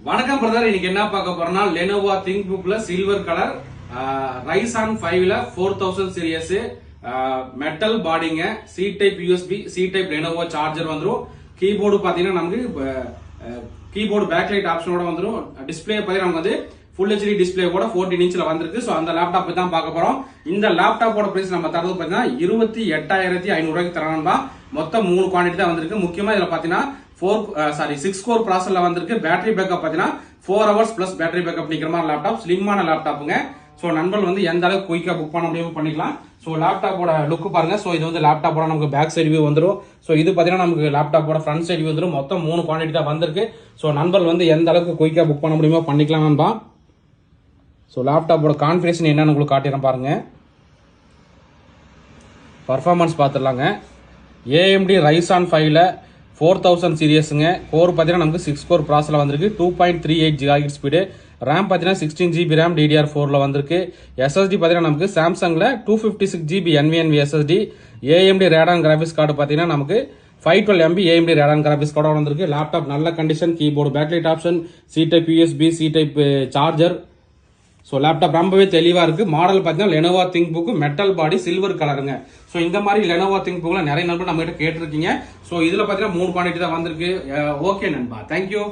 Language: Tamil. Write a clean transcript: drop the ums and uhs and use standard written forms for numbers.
வணக்கம் பிரதர். இன்னைக்கு என்ன பார்க்க போறோம்னா லெனோவோ திங்க்புக்ல சில்வர் கலர் ரைசான் 5ல 4000 சீரிஸ் மெட்டல் பாடிங்க, C type USB, C type Lenovo charger வந்துரும். கீபோர்டு பாத்தீங்கன்னா நமக்கு கீபோர்டு பேக் லைட் ஆப்ஷனோட வந்துரும். டிஸ்பிளே பாத்தீங்கன்னா நமக்கு வந்து ஃபுல் ஹெச்டி டிஸ்பிளே கூட 14 இன்ச்ல வந்திருக்கு. சோ அந்த லேப்டாப் தான் பார்க்க போறோம். இந்த லேப்டாப்போட பிரைஸ் நம்ம தரது பாத்தீங்கன்னா 28500 ரூபாய்க்கு தரணும்பா. மொத்தம் 3 குவாண்டிட்டி தான் வந்திருக்கு. முக்கியமா இதுல பாத்தீங்கன்னா 6 கோர் ப்ராசஸர்ல வந்திருக்கு. பேட்டரி பேக்கப் பாத்தீங்கன்னா 4 ஹவர்ஸ் பிளஸ் பேட்டரி பேக்கப் நிக்கிற மாதிரி லேப்டாப், ஸ்லிம்மான லேப்டாப்புங்க. சோ நண்பர்கள் வந்து எந்த அளவுக்கு குயிக்கா புக் பண்ண முடியுமோ பண்ணிக்கலாம். சோ லேப்டாப்போட லுக் பாருங்க. சோ இது வந்து லேப்டாப்போட நமக்கு பேக் சைடு வியூ வந்துரும். சோ இது பாத்தீங்கன்னா நமக்கு லேப்டாப்போட ஃப்ரண்ட் சைடு வியூ வந்துரும். மொத்தம் 3 குவாண்டிட்டி தான் வந்திருக்கு. சோ நண்பர்கள் வந்து எந்த அளவுக்கு குயிக்கா புக் பண்ண முடியுமோ பண்ணிக்கலாம் நண்பா. சோ லேப்டாப்போட கான்ஃபிகரேஷன் என்னன்னு உங்களுக்கு காட்டிடுறேன் பாருங்க. பர்ஃபார்மன்ஸ் பார்த்துடலாங்க. AMD Ryzen 5ல 4000 சீரியஸுங்க. கோர் பார்த்தீங்கன்னா நமக்கு 6 கோர் ப்ராசஸில் வந்திருக்கு. 2.38 GHz ஸ்பீடு. ரேம் பார்த்தீங்கன்னா 16 GB ரேம் DDR4ல வந்திருக்கு. SSD பார்த்தீங்கன்னா நமக்கு சாம்சங்கில் 256 GB NVMe SSD. AMD Radon graphics card பார்த்தீங்கன்னா நமக்கு 512 MB AMD Radon graphics card வந்திருக்கு. லேப்டாப் நல்ல condition. Keyboard backlight option, C type USB, C type charger. So laptop ரொம்பவே தெளிவாக இருக்குது. மாடல் பார்த்தீங்கன்னா லெனோவோ திங்க்புக் மெட்டல் பாடி சில்வர் கலருங்க. ஸோ இந்த மாதிரி லெனோவோ திங்க்புக்கில் நிறைய நண்பர் நம்ம கிட்ட கேட்டிருக்கீங்க. ஸோ இதில் பார்த்தீங்கன்னா 3 குவாண்டிட்டி தான் வந்திருக்கு. ஓகே நண்பா, தேங்க்யூ.